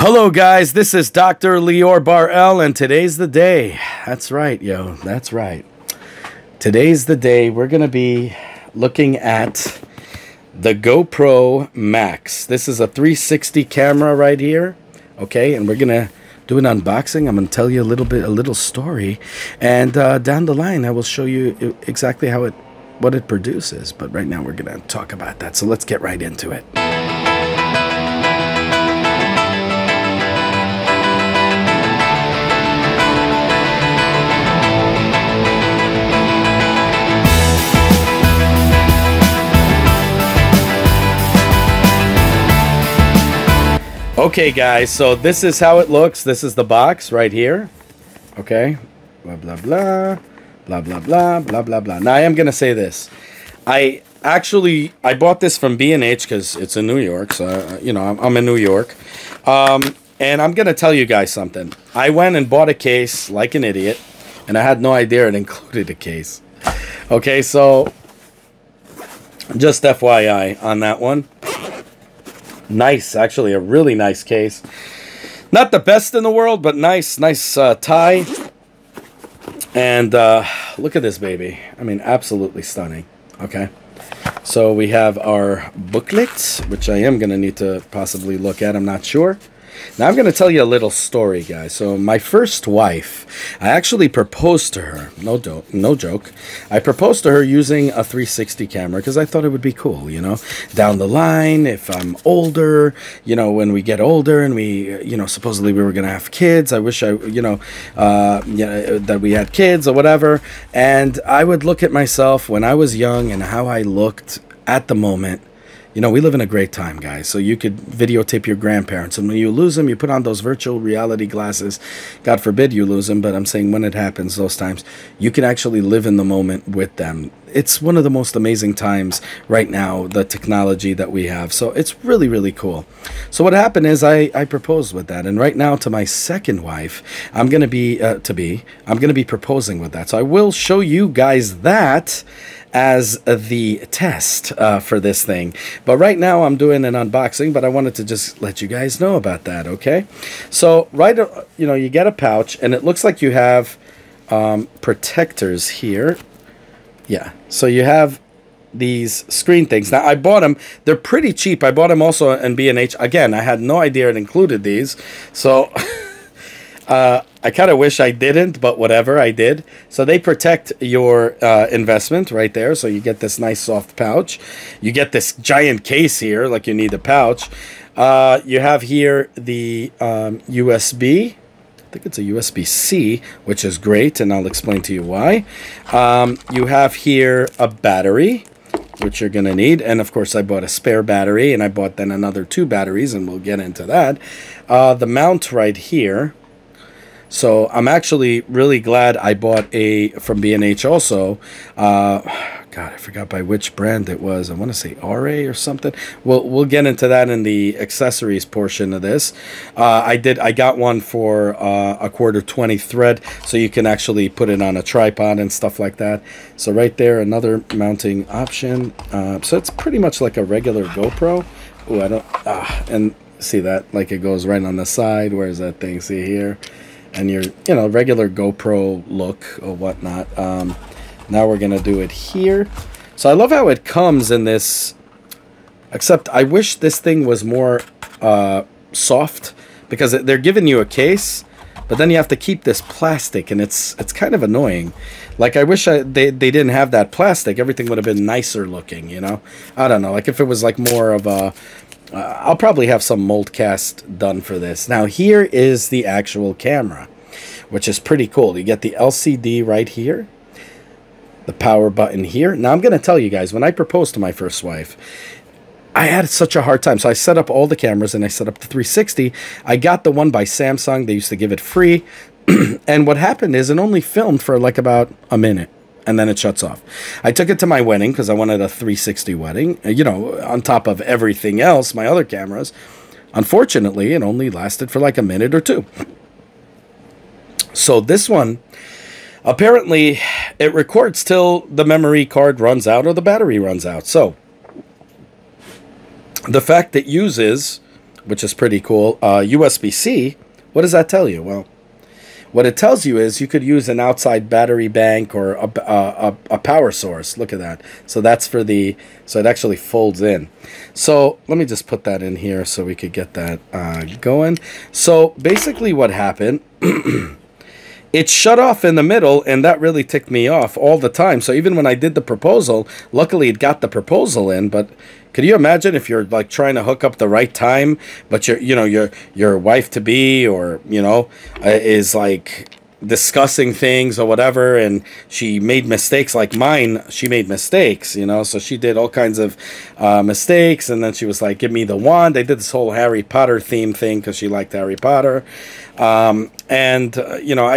Hello guys, this is Dr. Lior Bar-El, and today's the day. That's right, yo, that's right. Today's the day we're going to be looking at the GoPro Max. This is a 360 camera right here, okay? And we're going to do an unboxing. I'm going to tell you a little story, and down the line I will show you exactly what it produces. But right now we're going to talk about that, so let's get right into it. Okay guys, so this is how it looks. This is the box right here. Okay. Blah blah blah. Blah blah blah blah blah blah. Now I am gonna say this. I bought this from B&H because it's in New York, so you know I'm in New York. And I'm gonna tell you guys something. I went and bought a case like an idiot, and I had no idea it included a case. Okay, so just FYI on that one. Nice, actually a really nice case. Not the best in the world, but nice tie. And look at this baby. I mean, absolutely stunning. Okay, so we have our booklets, which I am going to need to possibly look at. I'm not sure. Now I'm going to tell you a little story, guys. So my first wife, I actually proposed to her. No joke. I proposed to her using a 360 camera because I thought it would be cool, you know. Down the line, if I'm older, you know, when we get older and we, you know, supposedly we were going to have kids. I wish that we had kids or whatever. And I would look at myself when I was young and how I looked at the moment. You know, we live in a great time, guys. So you could videotape your grandparents. And when you lose them, you put on those virtual reality glasses. God forbid you lose them, but I'm saying when it happens, those times, you can actually live in the moment with them. It's one of the most amazing times right now, the technology that we have. So it's really, really cool. So what happened is I proposed with that. And right now to my second wife, I'm going to be proposing with that. So I will show you guys that as the test for this thing. But right now I'm doing an unboxing, but I wanted to just let you guys know about that, okay? So you get a pouch, and it looks like you have protectors here. Yeah, so you have these screen things. Now I bought them, they're pretty cheap. I bought them also in B&H. Again, I had no idea it included these, so I kind of wish I didn't, but whatever, I did. So they protect your investment right there. So you get this nice soft pouch. You get this giant case here, like you need a pouch. You have here the USB. I think it's a USB-C, which is great, and I'll explain to you why. You have here a battery, which you're going to need. And, of course, I bought a spare battery, and I bought then another 2 batteries, and we'll get into that. The mount right here. So I'm actually really glad I bought from B&H also. God, I forgot by which brand it was. I want to say RA or something. We'll get into that in the accessories portion of this. I got one for a 1/4-20 thread, so you can actually put it on a tripod and stuff like that. So right there, another mounting option. So it's pretty much like a regular GoPro. Oh, and see that? Like it goes right on the side. Where's that thing? See here? And your, regular GoPro look or whatnot. Now we're going to do it here. So I love how it comes in this, except I wish this thing was more soft, because they're giving you a case, but then you have to keep this plastic, and it's kind of annoying. Like I wish they didn't have that plastic. Everything would have been nicer looking, you know? I don't know, like if it was like more of a... I'll probably have some mold cast done for this. Now here is the actual camera, which is pretty cool. You get the LCD right here, the power button here. Now I'm going to tell you guys, when I proposed to my first wife, I had such a hard time. So I set up all the cameras, and I set up the 360. I got the one by Samsung. They used to give it free. And what happened is it only filmed for like about a minute, and then it shuts off. I took it to my wedding because I wanted a 360 wedding, you know, on top of everything else, my other cameras. Unfortunately, it only lasted for like a minute or 2. So this one, apparently, it records till the memory card runs out or the battery runs out. So the fact it uses which is pretty cool. USB-C, what does that tell you? Well, what it tells you is you could use an outside battery bank or a power source. Look at that. So that's for the, so it actually folds in. So let me just put that in here so we could get that going. So basically what happened, it shut off in the middle, and that really ticked me off all the time. So even when I did the proposal, luckily it got the proposal in, but could you imagine if you're like trying to hook up the right time, but your wife to be, or is like discussing things or whatever, and she made mistakes like mine. She made mistakes, so she did all kinds of mistakes, and then she was like, give me the wand. They did this whole Harry Potter theme thing because she liked Harry Potter. I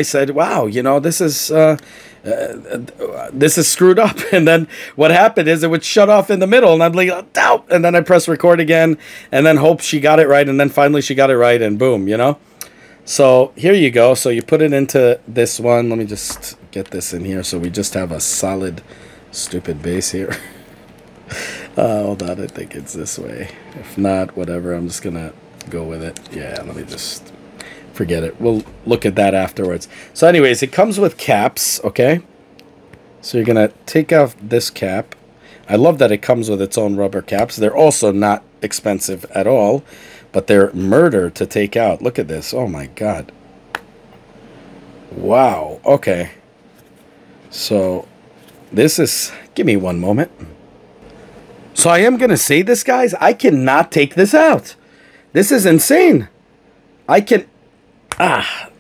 said, wow, this is screwed up. And then what happened is it would shut off in the middle, and I'm like, oh, and then I press record again, and then hope she got it right, and then finally she got it right, and boom, So here you go. So you put it into this one. Let me just get this in here so we just have a solid, stupid base here. Hold on, I think it's this way. If not, whatever, I'm just gonna go with it. Yeah, let me just forget it. We'll look at that afterwards. So anyways, it comes with caps, okay? So you're gonna take off this cap. I love that it comes with its own rubber caps. They're also not expensive at all, but they're murder to take out. Look at this. Oh my God. Wow. Okay. So this is, give me one moment. So I am gonna say this, guys, I cannot take this out. This is insane. I can,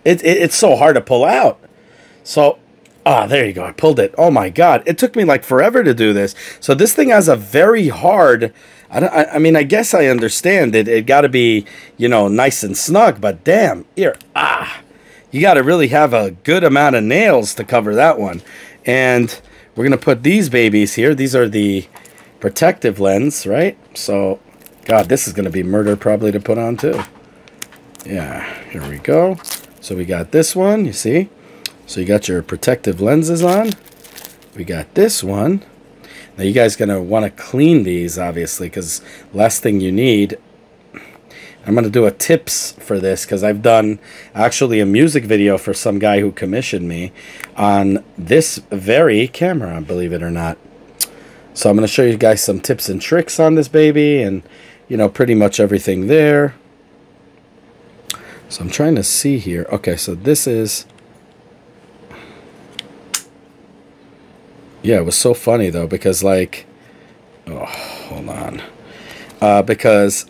it's so hard to pull out. So, there you go. I pulled it. Oh my God. It took me like forever to do this. So this thing has a very hard, I mean, I guess I understand it. It got to be, nice and snug, but damn, here, you got to really have a good amount of nails to cover that one. And we're going to put these babies here. These are the protective lens, right? So, God, this is going to be murder probably to put on too. Yeah, here we go. So we got this one, you see? So you got your protective lenses on. We got this one. Now you guys gonna want to clean these, obviously, because last thing you need. I'm gonna do a tips for this because I've done actually a music video for some guy who commissioned me on this very camera, believe it or not. So I'm gonna show you guys some tips and tricks on this baby, and pretty much everything there. So I'm trying to see here. Okay, so this is. Yeah, it was so funny though, because like, oh, hold on. Because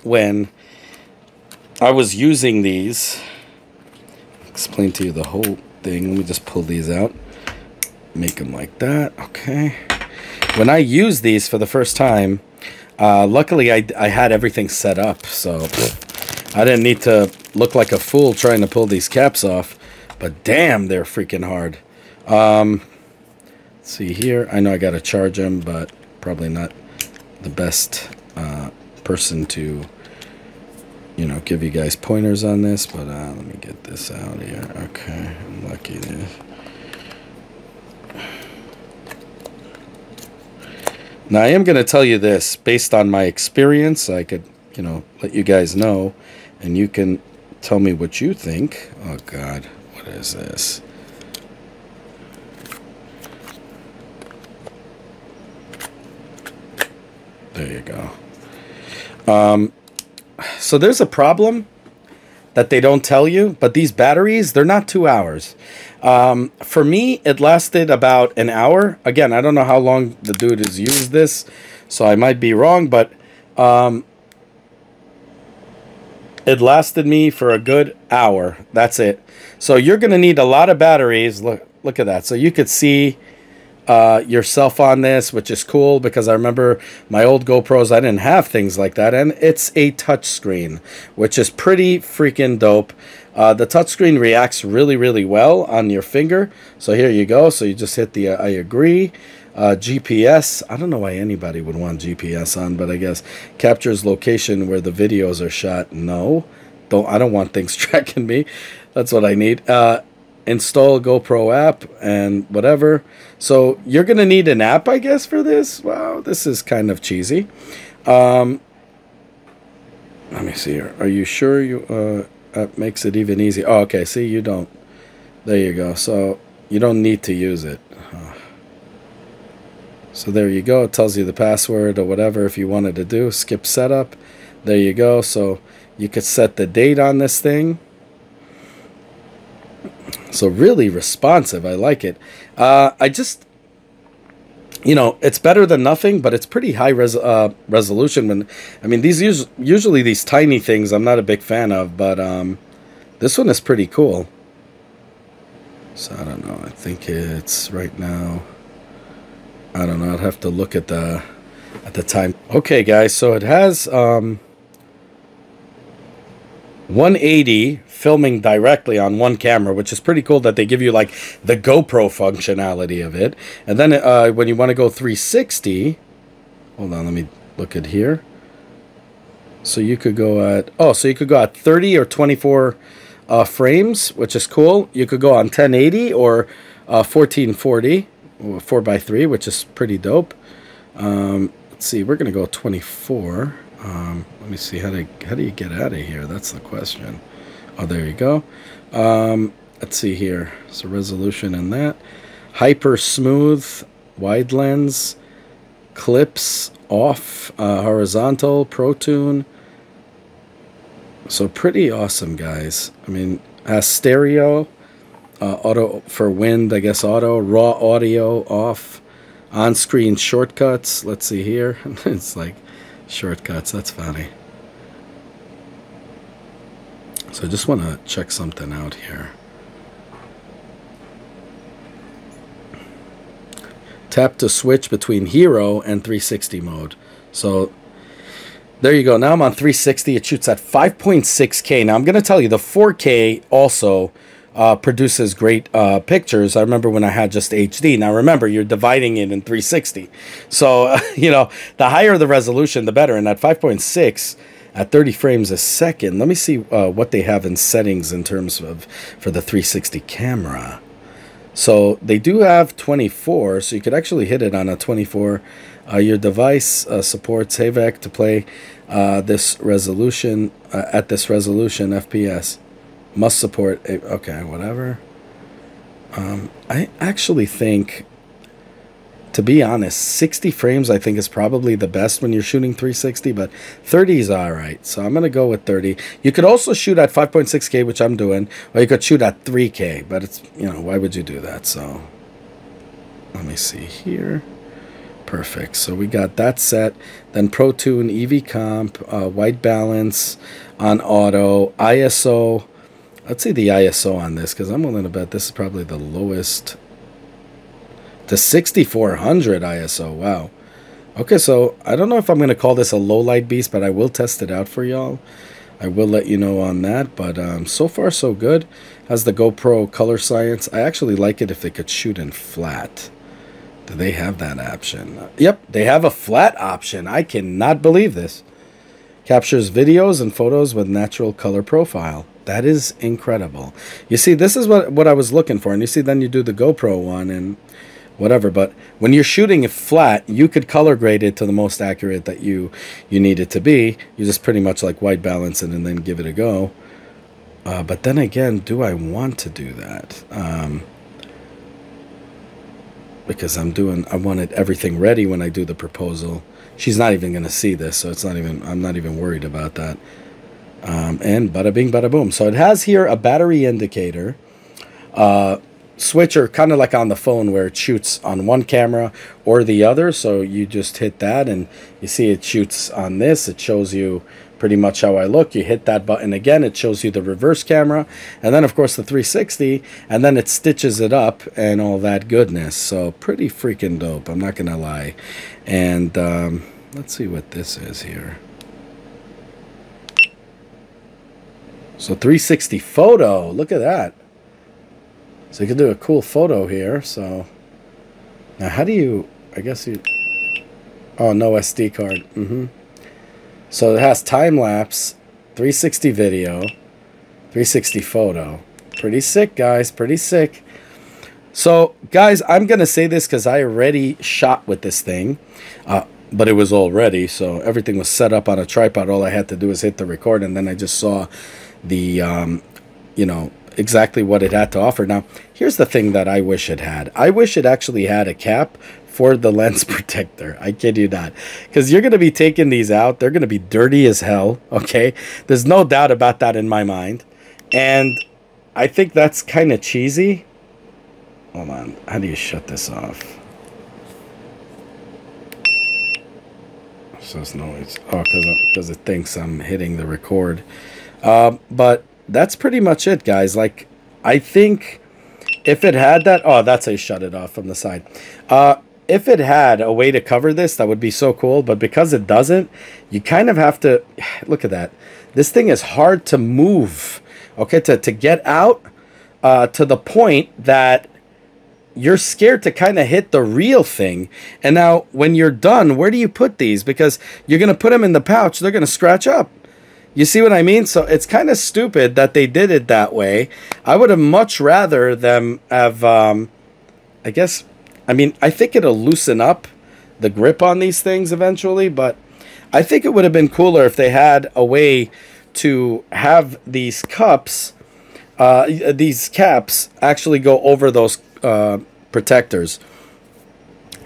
when I was using these, explain to you the whole thing. Let me just pull these out, make them like that. Okay. When I used these for the first time, luckily I had everything set up, so I didn't need to look like a fool trying to pull these caps off. But damn, they're freaking hard. See here, I know I gotta charge them, but probably not the best person to give you guys pointers on this, but let me get this out here. Okay, I'm lucky there. Now I am gonna tell you this based on my experience. I could let you guys know, and you can tell me what you think. Oh God, what is this? There you go. So there's a problem that they don't tell you, but these batteries, they're not 2 hours. For me, it lasted about an hour. Again, I don't know how long the dude has used this, so I might be wrong, but it lasted me for a good hour. That's it. So you're going to need a lot of batteries. Look at that. So you could see yourself on this, which is cool because I remember my old GoPros, I didn't have things like that, and it's a touch screen, which is pretty freaking dope. The touchscreen reacts really, really well on your finger. So here you go. So you just hit the I agree. GPS, I don't know why anybody would want GPS on, but I guess captures location where the videos are shot. No, I don't want things tracking me. That's what I need. Install GoPro app and whatever. So you're gonna need an app, I guess, for this. Wow, this is kind of cheesy. Let me see here. Are you sure you that makes it even easier? Oh, okay. See, you don't. There you go. So you don't need to use it. So there you go. It tells you the password or whatever if you wanted to do. Skip setup. There you go. So you could set the date on this thing. So really responsive. I like it. I just, you know, it's better than nothing, but it's pretty high resolution. When I mean, these usually these tiny things I'm not a big fan of, but this one is pretty cool. So I don't know. I think it's right now. I don't know. I'd have to look at the time. Okay, guys. So it has 180 filming directly on one camera, which is pretty cool that they give you like the GoPro functionality of it. And then when you want to go 360, hold on, let me look at here. So you could go at, oh, so you could go at 30 or 24 frames, which is cool. You could go on 1080 or 1440, 4:3, which is pretty dope. Let's see, we're gonna go 24. Let me see, how do you get out of here? That's the question. Oh, there you go. Let's see here. So resolution in that. Hyper smooth, wide lens, clips off, horizontal, Pro Tune. So pretty awesome, guys. I mean, has stereo, auto for wind, I guess auto, raw audio off, on-screen shortcuts. Let's see here. It's like shortcuts. That's funny. So I just want to check something out here. Tap to switch between Hero and 360 mode. So there you go. Now I'm on 360. It shoots at 5.6K. Now I'm going to tell you the 4K also produces great pictures. I remember when I had just HD. Now remember, you're dividing it in 360. So, you know, the higher the resolution, the better. And at 5.6 at 30 frames a second, let me see what they have in settings in terms of for the 360 camera. So they do have 24, so you could actually hit it on a 24. Your device supports HAVEC to play this resolution at this resolution FPS. Must support okay, whatever. I actually think, to be honest, 60 frames I think is probably the best when you're shooting 360, but 30 is all right. So I'm going to go with 30. You could also shoot at 5.6K, which I'm doing, or you could shoot at 3K, but it's, you know, why would you do that? So let me see here. Perfect. So we got that set. Then Pro Tune, EV Comp, white balance on auto, ISO. Let's see the ISO on this, because I'm willing to bet this is probably the lowest. To 6400 ISO. Wow. Okay, so I don't know if I'm going to call this a low light beast, but I will test it out for y'all. I will let you know on that, but so far so good. Has the GoPro color science. I actually like it if they could shoot in flat. Do they have that option? Yep, they have a flat option. I cannot believe this. Captures videos and photos with natural color profile. That is incredible. You see, this is what I was looking for. And you see, then you do the GoPro one and whatever. But when you're shooting it flat, you could color grade it to the most accurate that you need it to be. You just pretty much like white balance it and then give it a go. But then again, do I want to do that? Because I wanted everything ready when I do the proposal. She's not even going to see this, so it's not even, I'm not even worried about that. And bada bing, bada boom. So it has here a battery indicator, switcher, kind of like on the phone where it shoots on one camera or the other. So you just hit that and you see it shoots on this. It shows you pretty much how I look. You hit that button again, it shows you the reverse camera, and then of course the 360, and then it stitches it up and all that goodness. So pretty freaking dope, I'm not gonna lie. And let's see what this is here. So 360 photo, look at that. So you can do a cool photo here. So now how do you, I guess you, oh, no SD card. So it has time-lapse, 360 video, 360 photo. Pretty sick, guys, pretty sick. So guys, I'm gonna say this because I already shot with this thing. but it was all ready, so everything was set up on a tripod. All I had to do was hit the record, and then I just saw the you know, exactly what it had to offer. Now, here's the thing that I wish it had. I wish it actually had a cap for the lens protector. I kid you not. Because you're going to be taking these out. They're going to be dirty as hell, okay? There's no doubt about that in my mind. And I think that's kind of cheesy. Hold on. How do you shut this off? So it's noise. Oh, because it thinks I'm hitting the record. But that's pretty much it, guys. Like, I think if it had that... Oh, that's how you shut it off from the side. If it had a way to cover this, that would be so cool. But because it doesn't, you kind of have to... Look at that. This thing is hard to move. Okay, to get out to the point that you're scared to kind of hit the real thing. And now, when you're done, where do you put these? Because you're going to put them in the pouch. They're going to scratch up. You see what I mean? So it's kind of stupid that they did it that way. I would have much rather them have, I guess, I mean, I think it'll loosen up the grip on these things eventually, but I think it would have been cooler if they had a way to have these cups, these caps actually go over those protectors.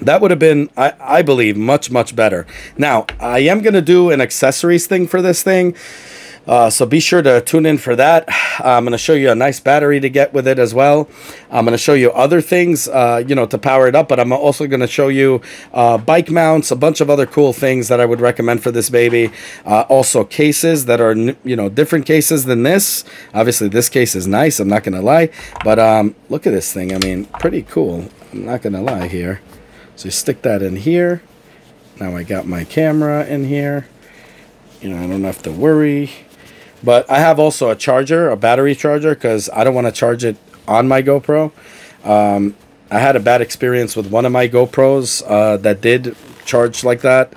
That would have been, I believe, much, much better. Now, I am going to do an accessories thing for this thing. So be sure to tune in for that. I'm going to show you a nice battery to get with it as well. I'm going to show you other things, you know, to power it up. But I'm also going to show you bike mounts, a bunch of other cool things that I would recommend for this baby. Also cases that are, you know, different cases than this. Obviously, this case is nice. I'm not going to lie. But look at this thing. I mean, pretty cool. I'm not going to lie here. So you stick that in here. Now I got my camera in here. You know, I don't have to worry. But I have also a charger, a battery charger, because I don't want to charge it on my GoPro. I had a bad experience with one of my GoPros that did charge like that.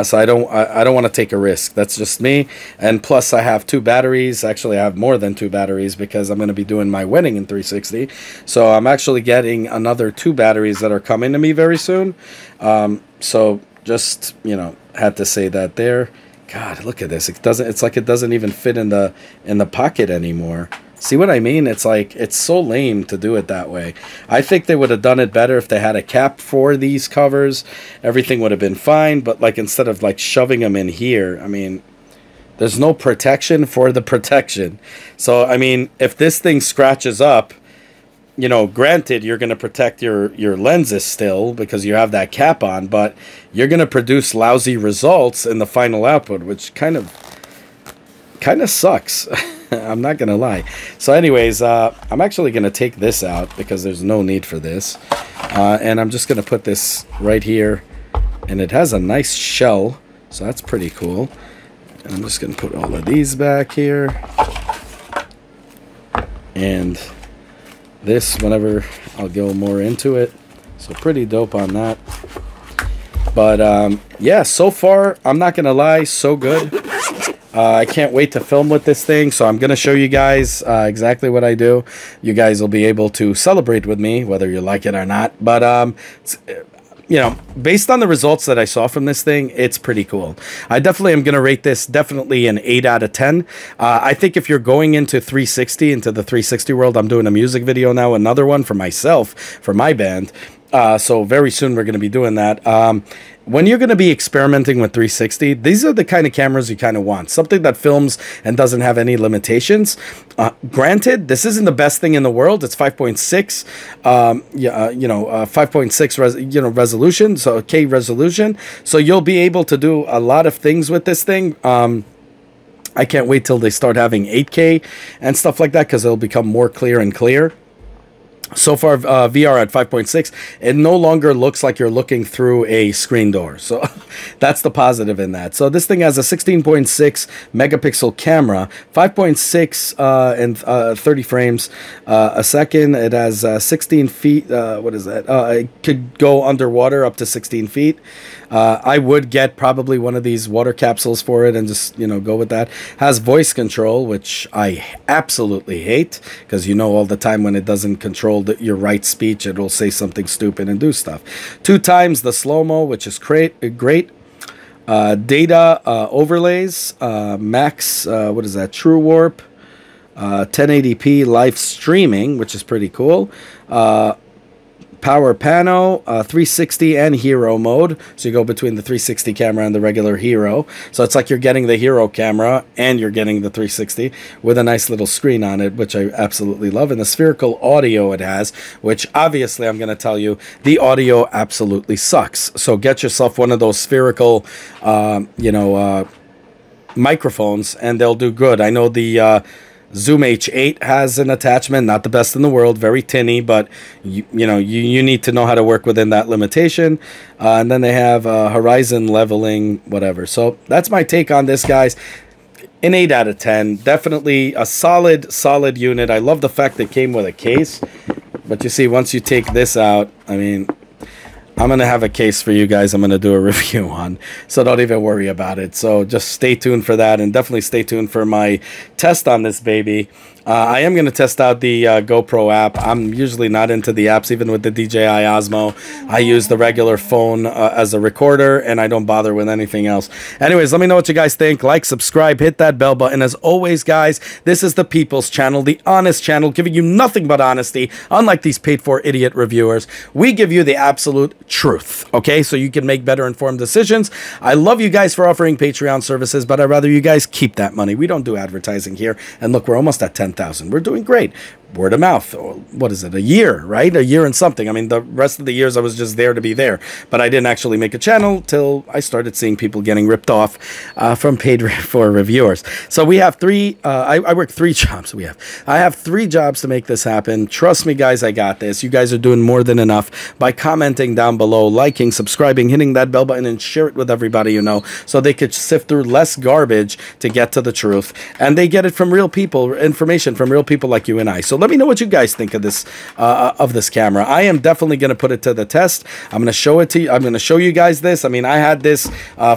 So I don't want to take a risk. That's just me. And plus I have 2 batteries. Actually, I have more than 2 batteries because I'm going to be doing my wedding in 360. So I'm actually getting another 2 batteries that are coming to me very soon. So just, you know, had to say that there. God, look at this. It doesn't, it's like it doesn't even fit in the pocket anymore. See what I mean? It's like, it's so lame to do it that way. I think they would have done it better if they had a cap for these covers. Everything would have been fine, but like instead of like shoving them in here, I mean, there's no protection for the protection. So, I mean, if this thing scratches up, you know, granted, you're going to protect your lenses still because you have that cap on, but you're going to produce lousy results in the final output, which kind of sucks. I'm not going to lie. So anyways, I'm actually going to take this out because there's no need for this. And I'm just going to put this right here. And it has a nice shell, so that's pretty cool. And I'm just going to put all of these back here. And this, whenever I'll go more into it. So pretty dope on that. But yeah, so far, I'm not going to lie, so good. I can't wait to film with this thing, so I'm going to show you guys exactly what I do. You guys will be able to celebrate with me, whether you like it or not. But, you know, based on the results that I saw from this thing, it's pretty cool. I definitely am going to rate this definitely an 8 out of 10. I think if you're going into 360, into the 360 world, I'm doing a music video now, another one for myself, for my band. So very soon we're going to be doing that. When you're going to be experimenting with 360, these are the kind of cameras you kind of want. Something that films and doesn't have any limitations. Granted, this isn't the best thing in the world. It's 5.6, 5.6 resolution, so K resolution. So you'll be able to do a lot of things with this thing. I can't wait till they start having 8K and stuff like that because it'll become more clear and clear. So far, VR at 5.6, it no longer looks like you're looking through a screen door. So that's the positive in that. So this thing has a 16.6 megapixel camera, 5.6 and 30 frames a second. It has 16 feet. What is that? It could go underwater up to 16 feet. I would get probably one of these water capsules for it and just, you know, go with that. Has voice control, which I absolutely hate because you know all the time when it doesn't control your right speech, it will say something stupid and do stuff. 2 times the slow-mo, which is great. data overlays, max, what is that, True Warp, 1080p live streaming, which is pretty cool, power pano, 360 and hero mode, so you go between the 360 camera and the regular hero, so it's like you're getting the hero camera and you're getting the 360 with a nice little screen on it, which I absolutely love. And the spherical audio it has, which obviously I'm going to tell you the audio absolutely sucks, so get yourself one of those spherical microphones and they'll do good. I know the Zoom H8 has an attachment, not the best in the world, very tinny, but you need to know how to work within that limitation. And then they have horizon leveling, whatever. So that's my take on this, guys. An 8 out of 10. Definitely a solid unit. I love the fact that it came with a case. But you see, once you take this out, I mean, I'm going to have a case for you guys I'm going to do a review on, so don't even worry about it. So just stay tuned for that, and definitely stay tuned for my test on this baby. I am going to test out the GoPro app. I'm usually not into the apps, even with the DJI Osmo. I use the regular phone as a recorder, and I don't bother with anything else. Anyways, let me know what you guys think. Like, subscribe, hit that bell button. As always, guys, this is the People's Channel, the honest channel, giving you nothing but honesty. Unlike these paid-for idiot reviewers, we give you the absolute truth, okay? So you can make better informed decisions. I love you guys for offering Patreon services, but I'd rather you guys keep that money. We don't do advertising here. And look, we're almost at 10,000. We're doing great. Word of mouth. What is it? A year, right? A year and something. I mean, the rest of the years I was just there to be there, but I didn't actually make a channel till I started seeing people getting ripped off from paid for reviewers. So we have three. I work 3 jobs. I have 3 jobs to make this happen. Trust me, guys. I got this. You guys are doing more than enough by commenting down below, liking, subscribing, hitting that bell button, and share it with everybody you know, so they could sift through less garbage to get to the truth, and they get it from real people, information from real people like you and I. So let me know what you guys think of this camera. I am definitely going to put it to the test. I'm going to show it to you. I'm going to show you guys this. I mean, I had this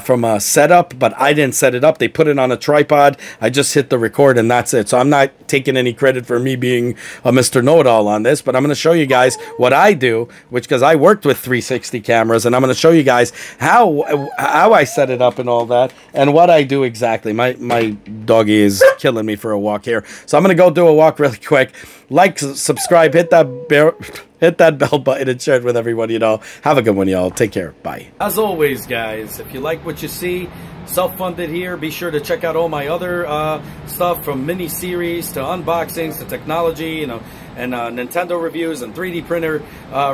from a setup, but I didn't set it up. They put it on a tripod. I just hit the record and that's it. So I'm not taking any credit for me being a Mr. Know-It-All on this, but I'm going to show you guys what I do, because I worked with 360 cameras, and I'm going to show you guys how I set it up and all that, and what I do exactly. My doggy is killing me for a walk here, so I'm going to go do a walk really quick. Like, subscribe, hit that bell button, and share it with everyone you know. Have a good one, y'all. Take care. Bye. As always, guys, if you like what you see, self-funded here, be sure to check out all my other stuff, from mini-series to unboxings to technology, you know, and Nintendo reviews and 3D printer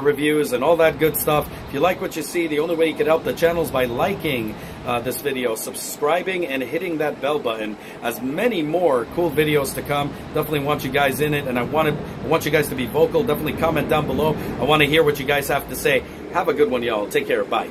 reviews and all that good stuff. If you like what you see, the only way you can help the channel is by liking this video, subscribing, and hitting that bell button. As many more cool videos to come. Definitely want you guys in it, and I want you guys to be vocal. Definitely comment down below. I want to hear what you guys have to say. Have a good one, y'all. Take care. Bye.